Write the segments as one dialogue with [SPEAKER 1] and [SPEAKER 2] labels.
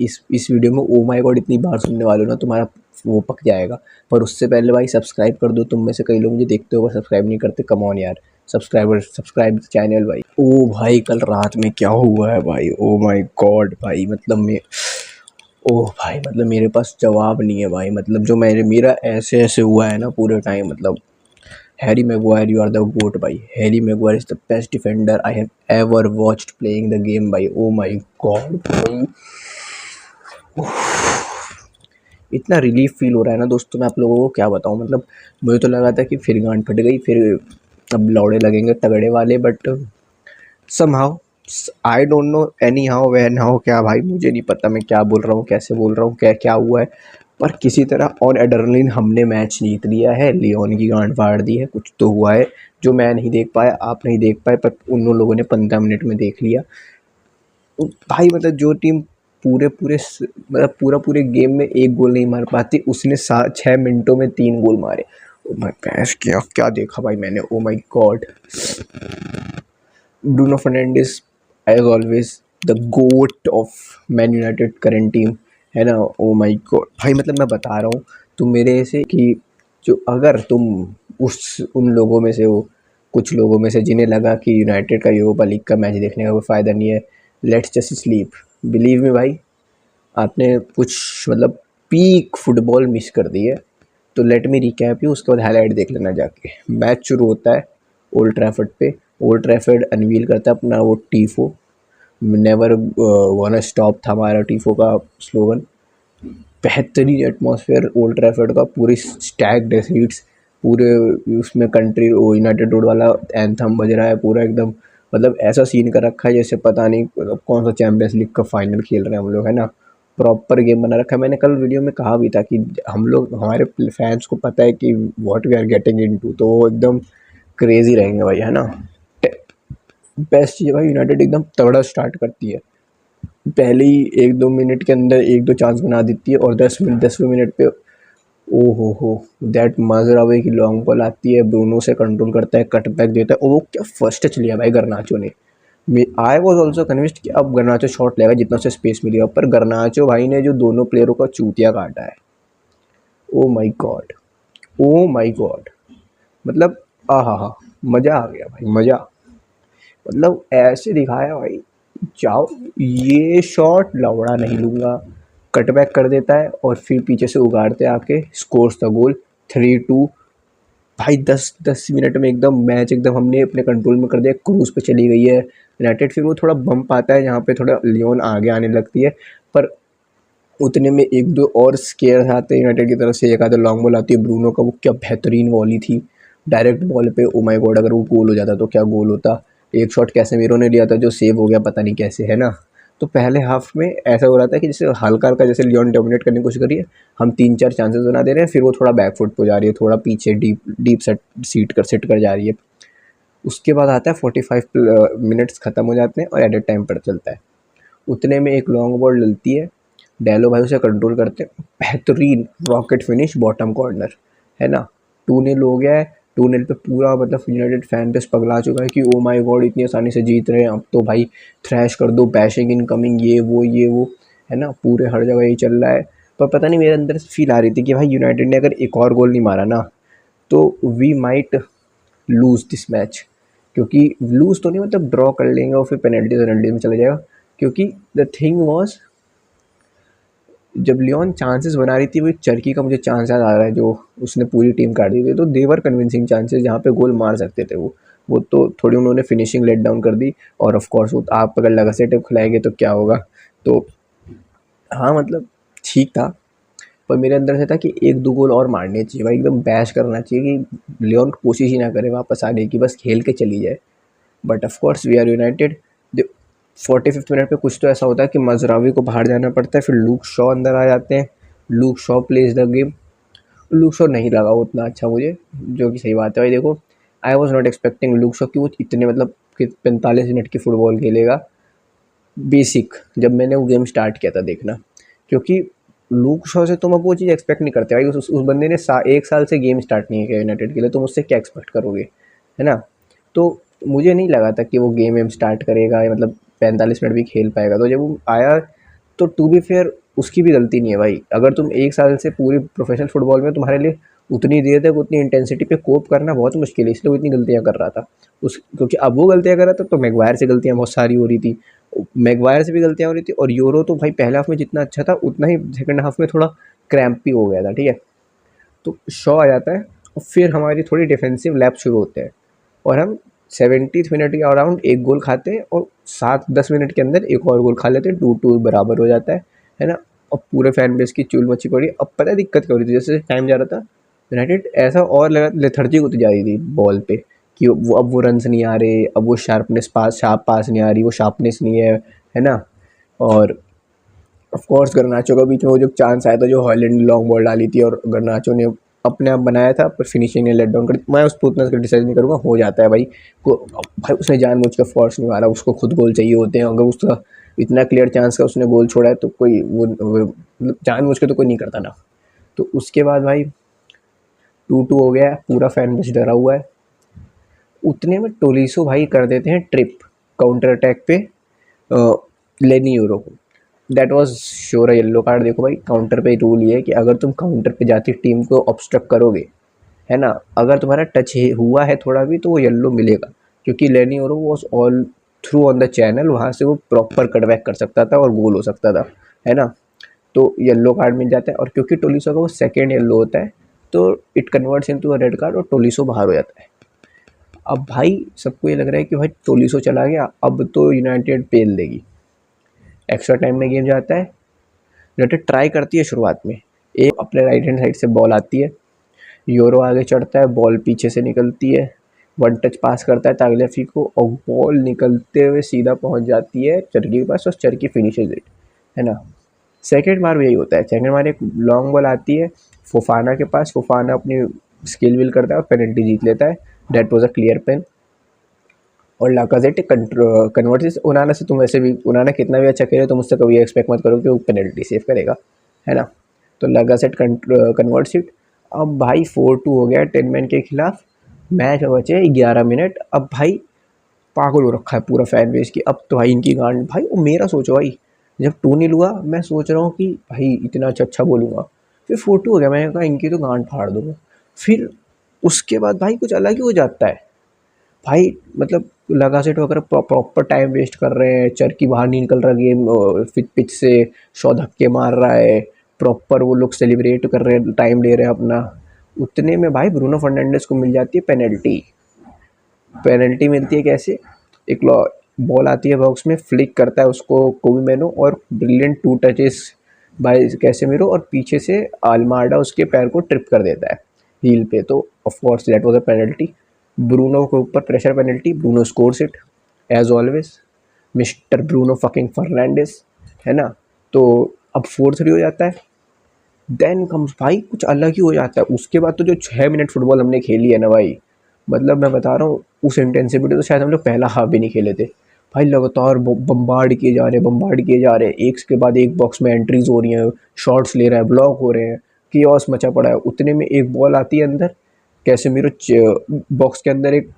[SPEAKER 1] इस वीडियो में ओ my God इतनी बार सुनने वाले हो ना, तुम्हारा वो पक जाएगा। पर उससे पहले भाई सब्सक्राइब कर दो। तुम में से कई लोग मुझे देखते हो पर सब्सक्राइब नहीं करते। कम ऑन यार, सब्सक्राइब चैनल भाई। ओ भाई कल रात में क्या हुआ है भाई, ओ माय गॉड भाई, मतलब मैं, ओह भाई मतलब मेरे पास जवाब नहीं है भाई। मतलब जो मेरा ऐसे ऐसे हुआ है ना पूरे टाइम, मतलब Harry Maguire you are the goat भाई। Harry Maguire is the best defender I have ever watched playing the game भाई। ओ माय गॉड भाई, इतना रिलीफ फील हो रहा है ना दोस्तों, मैं आप लोगों को क्या बताऊं। मतलब मुझे तो लगा था कि फिर गांड फट गई, फिर अब लौड़े लगेंगे तगड़े वाले, but somehow I don't know anyhow when how, क्या भाई मुझे नहीं पता मैं क्या बोल रहा हूँ, कैसे बोल रहा हूँ, क्या क्या हुआ है। पर किसी तरह ऑन एड्रेनलिन हमने मैच जीत लिया है, लियोन की गांड फाड़ दी है। कुछ तो हुआ है जो मैं नहीं देख पाया, आप नहीं देख पाए, पर उन लोगों ने 15 मिनट में देख लिया। तो भाई मतलब जो टीम पूरे पूरे मतलब पूरे गेम में एक गोल नहीं मार पाती, उसने 6 मिनटों में 3 गोल मारे। ओ माय गॉड, क्या क्या देखा भाई मैंने, oh my god. Bruno Fernandes as always the goat of Man United current team, है ना। ओ माय गॉड भाई, मतलब मैं बता रहा हूँ तुम मेरे से कि जो अगर तुम उस उन लोगों में से हो, कुछ लोगों में से जिन्हें लगा कि यूनाइटेड का यूरोपा लीग का मैच देखने का कोई फ़ायदा नहीं है, let's just sleep. Believe me भाई, आपने कुछ मतलब पीक फुटबॉल मिस कर दी है। तो लेट मी रिकैप यू, उसके बाद हाईलाइट देख लेना जाके। मैच शुरू होता है ओल्ड ट्रैफर्ड पे। ओल्ड ट्रैफर्ड अनवील करता है अपना वो टीफो, नेवर वाना स्टॉप था हमारा टीफो का स्लोगन। बेहतरीन एटमॉस्फेयर ओल्ड ट्रैफर्ड का, पूरी स्टैक्ड सीट्स, पूरे उसमें कंट्री यूनाइटेड रोड वाला एंथम बज रहा है पूरा एकदम। मतलब ऐसा सीन कर रखा है जैसे पता नहीं मतलब कौन सा चैंपियंस लीग का फाइनल खेल रहे हैं हम लोग, है ना। प्रॉपर गेम बना रखा है। मैंने कल वीडियो में कहा भी था कि हम लोग, हमारे फैंस को पता है कि what we are getting into, तो वो एकदम क्रेजी रहेंगे भाई, है ना। बेस्ट चीज़ है भाई, यूनाइटेड एकदम तगड़ा स्टार्ट करती है। पहले ही 1-2 मिनट के अंदर 1-2 चांस बना देती है, और 10वें मिनट पे ओ हो दैट माजरावे की लॉन्ग बॉल आती है, ब्रूनो से कंट्रोल करता है, कट बैक देता है, ओ वो क्या फर्स्ट टच लिया भाई गर्नाचो ने। आई वॉज ऑल्सो कन्विंस्ड कि अब गर्नाचो शॉट लेगा जितना उसे स्पेस मिलेगा, पर गर्नाचो भाई ने जो दोनों प्लेयरों का चूतिया काटा है, ओ माई गॉड, ओ माई गॉड। मतलब हा, मज़ा आ गया भाई, मज़ा। मतलब ऐसे दिखाया भाई, जाओ ये शॉट लवड़ा नहीं लूँगा, कटबैक कर देता है और फिर पीछे से उगाड़ते आके स्कोर्स द गोल 3-2। भाई 10 मिनट में एकदम मैच एकदम हमने अपने कंट्रोल में कर दिया, क्रूज पे चली गई है यूनाइटेड। फिर वो थोड़ा बम्प आता है जहाँ पे थोड़ा लियोन आगे आने लगती है, पर उतने में 1-2 और स्केयर आते हैं यूनाइटेड की तरफ से। एक आधा लॉन्ग बॉल आती है ब्रूनो का, वो क्या बेहतरीन वॉली थी डायरेक्ट बॉल पे, ओ माय गॉड। अगर वो गोल हो जाता तो क्या गोल होता। एक शॉट कैसेमीरो ने लिया था जो सेव हो गया पता नहीं कैसे, है ना। तो पहले हाफ में ऐसा हो रहा था कि जैसे हल्का हल्का जैसे लियोन डोमिनेट करने की कोशिश करिए, हम 3-4 चांसेस बना दे रहे हैं, फिर वो थोड़ा बैकफुट पे जा रही है, थोड़ा पीछे डीप डीप सेट कर जा रही है। उसके बाद आता है 45 मिनट्स ख़त्म हो जाते हैं और एडेड टाइम पर चलता है। उतने में एक लॉन्ग बॉल डलती है, डेलो भाई उसे कंट्रोल करते हैं, बेहतरीन रॉकेट फिनिश बॉटम कॉर्नर, है ना। 2-0 हो गया है। 2-0 पे पूरा मतलब यूनाइटेड फैन बेस पगला चुका है कि ओ माय गॉड इतनी आसानी से जीत रहे हैं, अब तो भाई थ्रैश कर दो, बैशिंग इनकमिंग, ये वो, है ना। पूरे हर जगह यही चल रहा है। पर पता नहीं मेरे अंदर से फील आ रही थी कि भाई यूनाइटेड ने अगर एक और गोल नहीं मारा ना, तो we might lose this match. क्योंकि लूज़ तो नहीं, मतलब ड्रॉ कर लेंगे और फिर पेनल्टी में चले जाएगा। क्योंकि द थिंग वॉज, जब लियोन चांसेस बना रही थी, वो एक चरकी का मुझे चांस याद आ रहा है जो उसने पूरी टीम काट दी थी, तो देवर कन्विंसिंग चांसेस जहाँ पे गोल मार सकते थे वो तो थोड़ी उन्होंने फिनिशिंग लेट डाउन कर दी। और ऑफ कोर्स वो आप अगर लगासे खिलाएंगे तो क्या होगा। तो हाँ मतलब ठीक था, पर मेरे अंदर से था कि 1-2 गोल और मारने चाहिए भाई, एकदम बैश करना चाहिए कि लियोन कोशिश ही ना करे वापस आने की, बस खेल के चली जाए। But of course we are United. 45 minute पे कुछ तो ऐसा होता है कि मजरावी को बाहर जाना पड़ता है, फिर लूक शॉ अंदर आ जाते हैं, Luke Shaw plays the game. Luke Shaw नहीं लगा उतना अच्छा मुझे, जो कि सही बात है भाई। देखो I was not expecting Luke Shaw कि वो इतने मतलब कि 45 मिनट की फ़ुटबॉल खेलेगा बेसिक, जब मैंने वो गेम स्टार्ट किया था देखना। क्योंकि लूक शॉ से तुम अब वो चीज़ एक्सपेक्ट नहीं करते भाई, उस बंदे ने 1 साल से गेम स्टार्ट नहीं किया यूनाइटेड के लिए, तुम उससे क्या एक्सपेक्ट करोगे, है ना। तो मुझे नहीं लगा था कि वो गेम स्टार्ट करेगा, मतलब 45 मिनट भी खेल पाएगा। तो जब वो आया तो टू बी फेयर उसकी भी गलती नहीं है भाई। अगर तुम 1 साल से पूरी प्रोफेशनल फुटबॉल में, तुम्हारे लिए उतनी देर तक उतनी इंटेंसिटी पे कोप करना बहुत मुश्किल है, इसलिए वो इतनी गलतियाँ कर रहा था। उस क्योंकि अब वो गलतियाँ कर रहा था तो मैगवायर से गलतियाँ बहुत सारी हो रही थी, मैगवायर से भी गलतियाँ हो रही थी। और यूरो तो भाई पहले हाफ में जितना अच्छा था उतना ही सेकंड हाफ में थोड़ा क्रैम्प भी हो गया था, ठीक है। तो शॉ आ जाता है और फिर हमारी थोड़ी डिफेंसिव लैप शुरू होते हैं और हम 70th मिनट के अराउंड एक गोल खाते हैं और 7-10 मिनट के अंदर एक और गोल खा लेते हैं, 2-2 बराबर हो जाता है ना। और पूरे फैन बेस की चूल मची पड़ी। अब पता है दिक्कत क्या हो रही थी, जैसे टाइम जा रहा था यूनाइटेड ऐसा और लगा लेथर्जी होती जा रही थी बॉल पे कि वो अब वो रन्स नहीं आ रहे, अब वो शार्प पास नहीं आ रही, वो शार्पनेस नहीं है ना। और ऑफ कोर्स गर्नाचो का बीच में वो जो चांस आया था, जो हॉलैंड ने लॉन्ग बॉल डाली थी और गर्नाचो ने अपने आप बनाया था, पर फिनिशिंग ने लेट डाउन कर। मैं उस पर उतना क्रिटिसाइज नहीं करूँगा, हो जाता है भाई को। भाई उसने जानबूझ के फोर्स नहीं मारा, उसको खुद गोल चाहिए होते हैं। अगर उसका इतना क्लियर चांस का उसने गोल छोड़ा है तो कोई वो जानबूझ के तो कोई नहीं करता ना। तो उसके बाद भाई 2-2 हो गया है, पूरा फैन बेस डरा हुआ है। उतने में टोलिसो भाई कर देते हैं ट्रिप काउंटर अटैक पे लेनी यूरो को। That was sure yellow card. देखो भाई काउंटर पे रूल ये है कि अगर तुम काउंटर पे जाती टीम को ऑब्स्ट्रक्ट करोगे, है ना, अगर तुम्हारा टच हुआ है थोड़ा भी तो वो येलो मिलेगा, क्योंकि लेनी euro was all through on the channel, वहाँ से वो प्रॉपर कटबैक कर सकता था और गोल हो सकता था, है ना। तो येलो कार्ड मिल जाता है और क्योंकि टोलिसो का वो सेकेंड येलो होता है तो it converts into a red card और टोलिसो बाहर हो जाता है। अब भाई सबको ये लग रहा है कि भाई टोलिसो चला गया, अब तो यूनाइटेड पेल देगी। एक्स्ट्रा टाइम में गेम जाता है, यूनाइटेड ट्राई करती है शुरुआत में, एक अपने राइट हैंड साइड से बॉल आती है, यूरो आगे चढ़ता है, बॉल पीछे से निकलती है, वन टच पास करता है तागलियाफी को और बॉल निकलते हुए सीधा पहुंच जाती है चरकी के पास और चरकी फिनिशेज इट, है ना। सेकेंड बार भी यही होता है, सेकेंड बार एक लॉन्ग बॉल आती है फोफाना के पास, फोफाना अपनी स्किल विल करता है और पेनल्टी जीत लेता है। That was a clear pen. और लाकाजेट कन्वर्ट उनाना से, तुम वैसे भी उनाना कितना भी अच्छा खेले तो मुझसे कभी एक्सपेक्ट मत करो कि वो पेनल्टी सेव करेगा, है ना। तो लाकाजेट कन्वर्ट्स इट। अब भाई 4-2 हो गया 10 मैन के खिलाफ, मैच बचे 11 मिनट। अब भाई पागल हो रखा है पूरा फैन बेस की, अब तो भाई इनकी गांड। भाई वो मेरा सोचो भाई, जब 2-0 हुआ मैं सोच रहा हूँ कि भाई इतना अच्छा अच्छा बोलूँगा, फिर 4-2 हो गया, मैंने कहा इनकी तो गांड फाड़ दूँगा। फिर उसके बाद भाई कुछ अलग ही हो जाता है भाई, मतलब लगासेट वगैरह प्रॉपर टाइम वेस्ट कर रहे हैं, चरकी बाहर नहीं निकल रहा गेम पिच से, शॉ धक्के मार रहा है, प्रॉपर वो लोग सेलिब्रेट कर रहे हैं, टाइम ले रहे हैं अपना। उतने में भाई ब्रूनो फर्नांडिस को मिल जाती है पेनल्टी। पेनल्टी मिलती है कैसे, एक बॉल आती है बॉक्स में, फ्लिक करता है उसको कोबी मैनो और ब्रिलियंट 2 टचेस बाय कैसेमिरो और पीछे से आलमार्डा उसके पैर को ट्रिप कर देता है हील पे। तो of course that was a penalty, Bruno के ऊपर pressure penalty, Bruno scores it as always, mister Bruno fucking Fernandes, है ना। तो अब 4-3 हो जाता है। देन कम्स भाई कुछ अलग ही हो जाता है उसके बाद। तो जो 6 मिनट फुटबॉल हमने खेली है ना भाई, मतलब मैं बता रहा हूँ उस इंटेंसिटी तो शायद हम लोग पहला हाफ भी नहीं खेले थे भाई। लगातार बम्बार्ड किए जा रहे हैं, बम्बार्ड किए जा रहे हैं, एक के बाद एक बॉक्स में एंट्रीज हो रही हैं, शॉट्स ले रहा है, ब्लॉक हो रहे हैं, कियोस मचा पड़ा है। उतने में एक बॉल आती है अंदर, कैसेमीरो बॉक्स के अंदर एक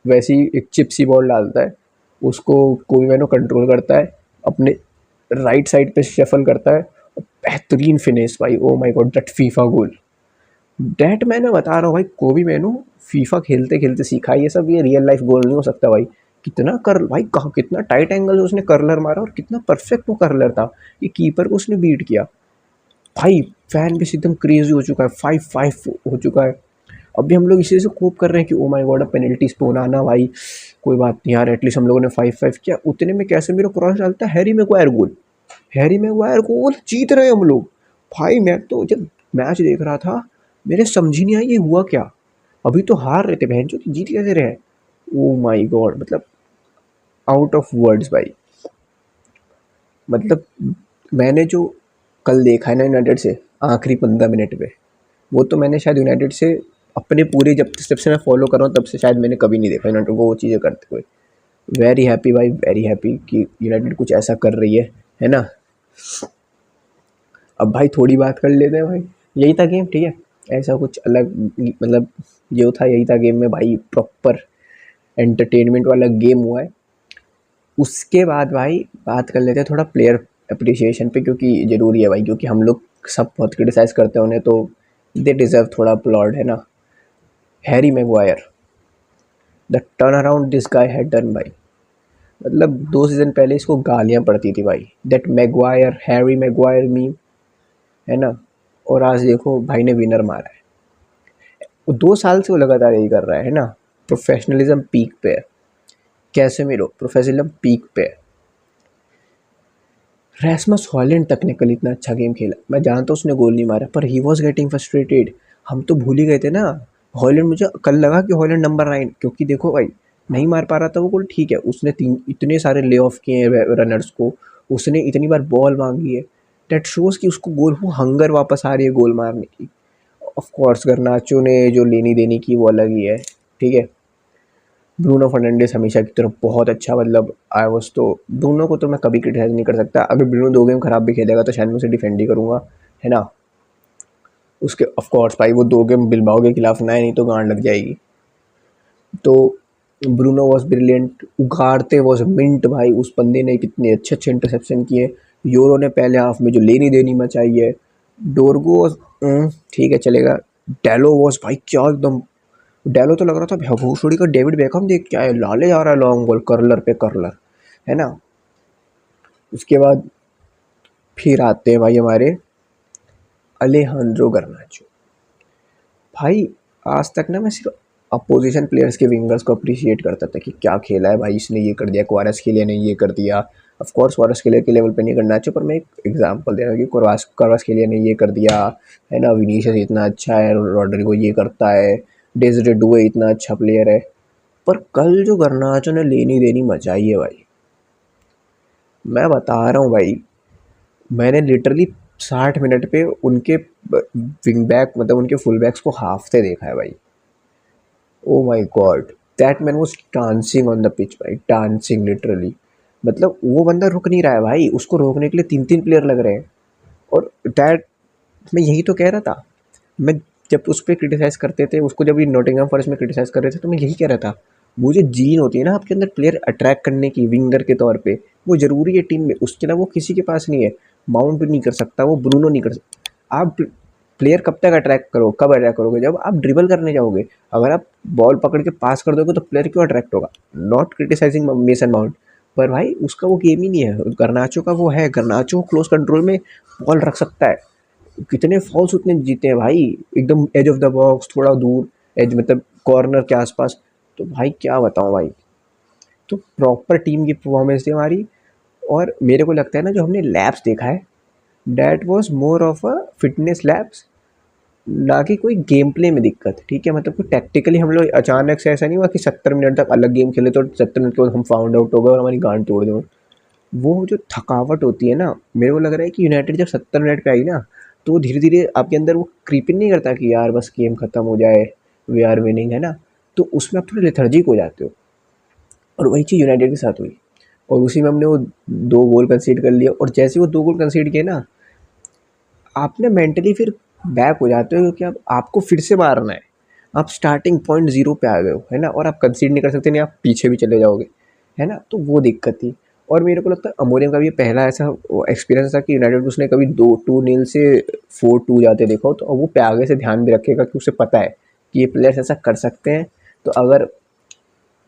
[SPEAKER 1] वैसी एक चिप्सी बॉल डालता है, उसको कोई मैनो कंट्रोल करता है, अपने राइट साइड पे शफल करता है, बेहतरीन फिनिश भाई। Oh my God that FIFA goal, that मैंने बता रहा हूँ भाई, कोबी मैनो फीफा खेलते खेलते सीखा ये सब, ये रियल लाइफ गोल नहीं हो सकता भाई। कितना कर भाई, कहा कितना टाइट एंगल से उसने कर्लर मारा और कितना परफेक्ट वो कर्लर था, ये कीपर को उसने बीट किया भाई। फैन भी एकदम क्रेजी हो चुका है, 5-5 हो चुका है। अभी हम लोग इसी से कोप कर रहे हैं कि ओ माय गॉड अब पेनल्टीज पे होना ना भाई, कोई बात नहीं यार, एटलीस्ट हम लोगों ने 5-5 किया। उतने में कैसे मेरा क्रॉस डालता है, हैरी मैगवायर गोल, हैरी मैगवायर गोल, जीत रहे हैं हम लोग। भाई मैं तो जब मैच देख रहा था मेरे समझ ही नहीं आया ये हुआ क्या, अभी तो हार रहे थे बहन जो, जीत कैसे रहे हैं। ओ माय गॉड, मतलब आउट ऑफ वर्ड्स भाई। मतलब मैंने जो कल देखा है ना यूनाइटेड से आखिरी 15 मिनट पे, वो तो मैंने शायद यूनाइटेड से अपने पूरे जब से मैं फॉलो कर रहा हूँ तब से शायद मैंने कभी नहीं देखा यूनाइटेड को वो चीज़ें करते हुए। वेरी हैप्पी भाई, वेरी हैप्पी कि यूनाइटेड कुछ ऐसा कर रही है ना। अब भाई थोड़ी बात कर लेते हैं भाई, यही था गेम, ठीक है, ऐसा कुछ अलग मतलब जो था यही था गेम में भाई, प्रॉपर एंटरटेनमेंट वाला गेम हुआ है। उसके बाद भाई बात कर लेते हैं थोड़ा प्लेयर अप्रिसिएशन पे, क्योंकि ज़रूरी है भाई, क्योंकि हम लोग सब बहुत क्रिटिसाइज़ करते हैं उन्हें, तो दे डिज़र्व थोड़ा अपलॉड, है ना। Harry Maguire, the turn around this guy had done भाई। मतलब 2 सीज़न पहले इसको गालियाँ पड़ती थी भाई, that Maguire, Harry Maguire meme, है ना। और आज देखो भाई ने विनर मारा है। वो 2 साल से वो लगातार यही कर रहा है ना। प्रोफेशनलिज्म पीक पे है। कैसेमीरो प्रोफेशनलिज्म पीक पे है। रैसमस हॉलैंड तक ने कल इतना अच्छा गेम खेला, मैं जानता हूँ उसने गोल नहीं मारा, पर ही वॉज गेटिंग फ्रस्ट्रेटेड। हम तो भूल ही गए थे ना। हॉलैंड, मुझे कल लगा कि हॉलैंड नंबर 9, क्योंकि देखो भाई नहीं मार पा रहा था वो गोल, ठीक है, उसने इतने सारे ले ऑफ किए हैं रनर्स को, उसने इतनी बार बॉल मांगी है, दैट शोज कि उसको गोल, वो हंगर वापस आ रही है गोल मारने की। ऑफ कोर्स गर्नाचो ने जो लेनी देनी की वो अलग ही है, ठीक है। ब्रूनो फर्नांडिस हमेशा की तरफ बहुत अच्छा, मतलब आई वॉज, तो ब्रूनो को तो मैं कभी क्रिटिसाइज नहीं कर सकता। अगर ब्रूनो 2 गेम खराब भी खेलेगा तो शायद मैं उसे डिफेंड ही करूँगा, है ना। उसके ऑफ कोर्स भाई वो 2 गेम बिलबाओ के खिलाफ ना है, नहीं तो गांड लग जाएगी। तो Bruno was brilliant, Ugarte was mint भाई, उस बंदे ने कितने अच्छे अच्छे इंटरसेप्शन किए। यूरो ने पहले हाफ में जो लेनी देनी मचाई है। डोरगो वॉज ठीक है चलेगा। डेलो वॉज भाई क्या एकदम, डेलो तो लग रहा था भूसड़ी का डेविड बेकहम, देख क्या है, लाले जा रहा है लॉन्ग बॉल, कर्लर पे कर्लर, है ना। उसके बाद फिर आते हैं भाई हमारे अलेहांड्रो गर्नाचो। भाई आज तक ना मैं सिर्फ अपोजिशन प्लेयर्स के विंगर्स को अप्रिशिएट करता था कि क्या खेला है भाई, इसने ये कर दिया, क्वारस के लिए ने ये कर दिया। ऑफ कोर्स क्वारस के लिए के लेवल पे नहीं करना चाहिए, पर मैं एक एग्जांपल दे रहा हूँ कि क्वारस के लिए ने ये कर दिया, है ना। विनीशियस इतना अच्छा है, रॉड्रिगो ये करता है, डेज़रे डुए इतना अच्छा प्लेयर है। पर कल जो गर्नाचो ने लेनी देनी मचाई है भाई, मैं बता रहा हूँ भाई, मैंने लिटरली 60 मिनट पे उनके विंग बैक, मतलब उनके फुल बैक्स को हाफते देखा है भाई। Oh my God, that man was dancing on the pitch भाई, डांसिंग लिटरली। मतलब वो बंदा रुक नहीं रहा है भाई, उसको रोकने के लिए 3-3 प्लेयर लग रहे हैं। और दैट, मैं यही तो कह रहा था। मैं जब उस पर क्रिटिसाइज़ करते थे उसको, जब ये नॉटिंघम फॉरेस्ट में क्रिटिसाइज़ कर रहे थे, तो मैं यही कह रहा था, वो जो जीन होती है ना आपके अंदर प्लेयर अट्रैक्ट करने की विंगर के तौर पे, वो ज़रूरी है टीम में, उसके अलावा वो किसी के पास नहीं है। माउंट नहीं कर सकता, वो ब्रूनो नहीं कर सकता। आप प्लेयर कब तक अट्रैक्ट करो, कब अट्रैक्ट करोगे, जब आप ड्रिबल करने जाओगे। अगर आप बॉल पकड़ के पास कर दोगे तो प्लेयर क्यों अट्रैक्ट होगा। नॉट क्रिटिसाइजिंग मेसन माउंट, पर भाई उसका वो गेम ही नहीं है। गर्नाचो का वो है, गर्नाचो क्लोज कंट्रोल में बॉल रख सकता है। कितने फॉल्स उसने जीते हैं भाई, एकदम एज ऑफ द बॉक्स, थोड़ा दूर, एज मतलब कॉर्नर के आसपास। तो भाई क्या बताऊं भाई, तो प्रॉपर टीम की परफॉर्मेंस थी हमारी। और मेरे को लगता है ना, जो हमने लैब्स देखा है, that was more of a fitness labs, ना कि कोई गेम प्ले में दिक्कत, ठीक है। मतलब कोई टैक्टिकली हम लोग अचानक से ऐसा नहीं हुआ कि 70 मिनट तक अलग गेम खेले तो 70 मिनट के बाद हम फाउंड आउट हो गए और हमारी गांड तोड़ दो। वो जो थकावट होती है ना, मेरे को लग रहा है कि यूनाइटेड जब 70 मिनट पे आई ना, तो वो धीरे धीरे आपके अंदर वो क्रीपिंग नहीं करता कि यार बस गेम खत्म हो जाए, वी आर विनिंग, है ना। तो उसमें आप थोड़े लेथर्जिक हो जाते हो, और वही चीज़ यूनाइटेड के साथ हुई। और उसी में हमने वो 2 गोल कंसीड कर लिया, और जैसे वो 2 गोल कंसीड किए ना, आपने मेंटली फिर बैक हो जाते हो, क्योंकि अब आपको फिर से मारना है। आप स्टार्टिंग पॉइंट 0 पे आ गए हो, है ना, और आप कंसीड नहीं कर सकते, नहीं आप पीछे भी चले जाओगे, है ना। तो वो दिक्कत थी। और मेरे को लगता है अमोरियम का भी ये पहला ऐसा एक्सपीरियंस था कि यूनाइटेड उसने कभी 2-0 से 4-2 जाते देखा हो, तो अब वो पे आगे से ध्यान भी रखेगा कि उसे पता है कि ये प्लेयर्स ऐसा कर सकते हैं। तो अगर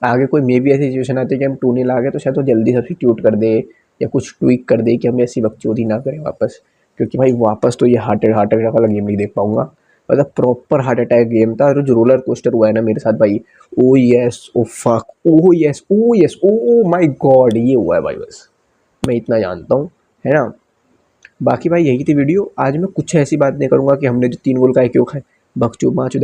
[SPEAKER 1] आगे कोई मे भी ऐसी सिचुएशन आती है कि हम 2-0 आ गए, तो शायद वो जल्दी सब्स्टिट्यूट कर दे या कुछ ट्वीक कर दे कि हम ऐसी बकचोदी ना करें वापस। क्योंकि भाई वापस तो ये हार्ट अटैक वाला गेम नहीं देख पाऊंगा। मतलब प्रॉपर हार्ट अटैक गेम था, और जो रोलर कोस्टर हुआ है ना मेरे साथ भाई, ओ yes, oh fuck, O yes, O yes, O my God, ये हुआ है भाई बस, मैं इतना जानता हूँ, है ना। बाकी भाई यही थी वीडियो। आज मैं कुछ ऐसी बात नहीं करूँगा कि हमने जो 3 गोल का क्यों खाए, बकचोद माचोद